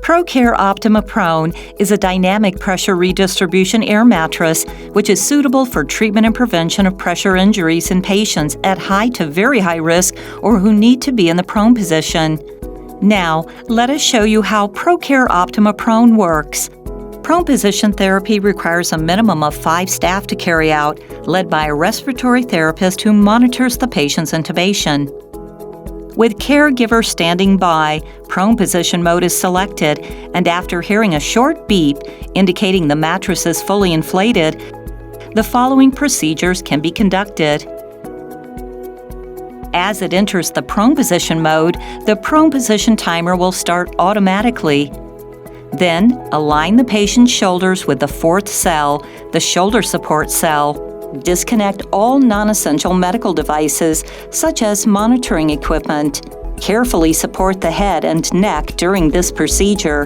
ProCare Optima Prone is a dynamic pressure redistribution air mattress which is suitable for treatment and prevention of pressure injuries in patients at high to very high risk or who need to be in the prone position. Now, let us show you how ProCare Optima Prone works. Prone position therapy requires a minimum of 5 staff to carry out, led by a respiratory therapist who monitors the patient's intubation. With caregiver standing by, prone position mode is selected, and after hearing a short beep indicating the mattress is fully inflated, the following procedures can be conducted. As it enters the prone position mode, the prone position timer will start automatically. Then, align the patient's shoulders with the 4th cell, the shoulder support cell. Disconnect all non-essential medical devices, such as monitoring equipment. Carefully support the head and neck during this procedure.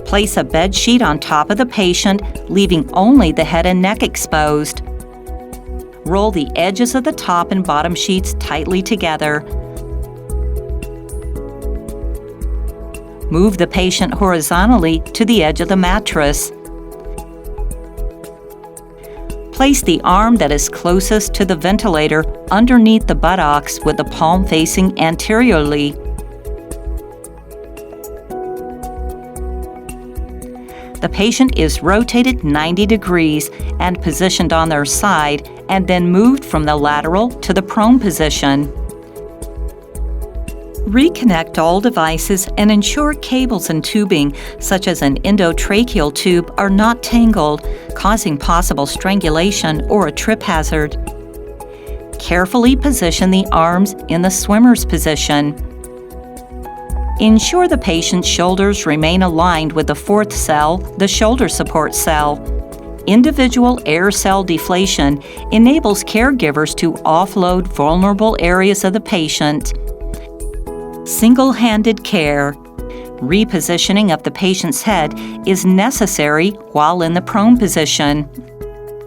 Place a bed sheet on top of the patient, leaving only the head and neck exposed. Roll the edges of the top and bottom sheets tightly together. Move the patient horizontally to the edge of the mattress. Place the arm that is closest to the ventilator underneath the buttocks with the palm facing anteriorly. The patient is rotated 90 degrees and positioned on their side and then moved from the lateral to the prone position. Reconnect all devices and ensure cables and tubing, such as an endotracheal tube, are not tangled, causing possible strangulation or a trip hazard. Carefully position the arms in the swimmer's position. Ensure the patient's shoulders remain aligned with the 4th cell, the shoulder support cell. Individual air cell deflation enables caregivers to offload vulnerable areas of the patient. Single-handed care. Repositioning of the patient's head is necessary while in the prone position.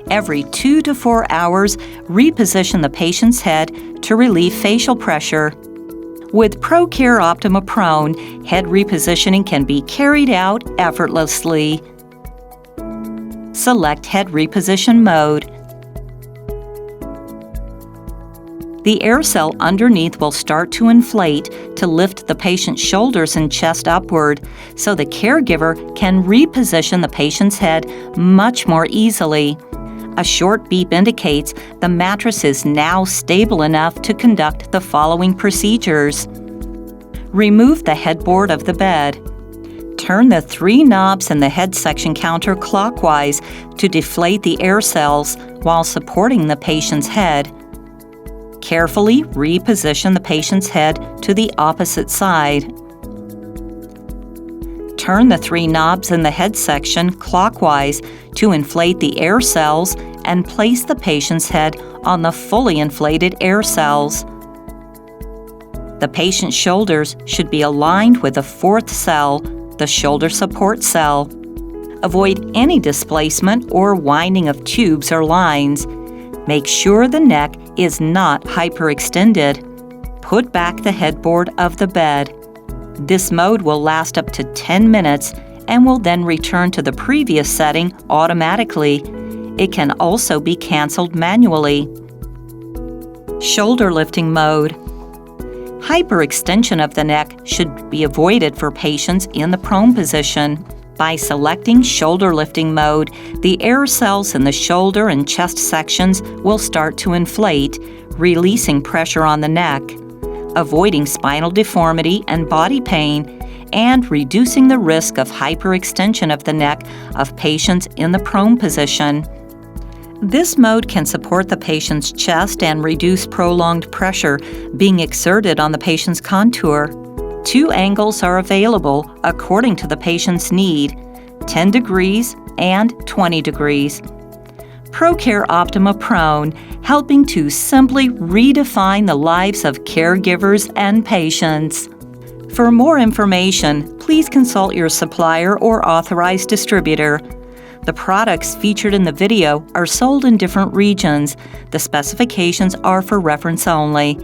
Every 2 to 4 hours, reposition the patient's head to relieve facial pressure. With ProCare Optima Prone, head repositioning can be carried out effortlessly. Select head reposition mode. The air cell underneath will start to inflate to lift the patient's shoulders and chest upward, so the caregiver can reposition the patient's head much more easily. A short beep indicates the mattress is now stable enough to conduct the following procedures. Remove the headboard of the bed. Turn the 3 knobs in the head section counterclockwise to deflate the air cells while supporting the patient's head. Carefully reposition the patient's head to the opposite side. Turn the 3 knobs in the head section clockwise to inflate the air cells and place the patient's head on the fully inflated air cells. The patient's shoulders should be aligned with the 4th cell, the shoulder support cell. Avoid any displacement or winding of tubes or lines. Make sure the neck is not hyperextended. Put back the headboard of the bed. This mode will last up to 10 minutes and will then return to the previous setting automatically. It can also be canceled manually. Shoulder lifting mode. Hyperextension of the neck should be avoided for patients in the prone position. By selecting shoulder lifting mode, the air cells in the shoulder and chest sections will start to inflate, releasing pressure on the neck, avoiding spinal deformity and body pain, and reducing the risk of hyperextension of the neck of patients in the prone position. This mode can support the patient's chest and reduce prolonged pressure being exerted on the patient's contour. 2 angles are available according to the patient's need, 10 degrees and 20 degrees. ProCare Optima Prone, helping to simply redefine the lives of caregivers and patients. For more information, please consult your supplier or authorized distributor. The products featured in the video are sold in different regions. The specifications are for reference only.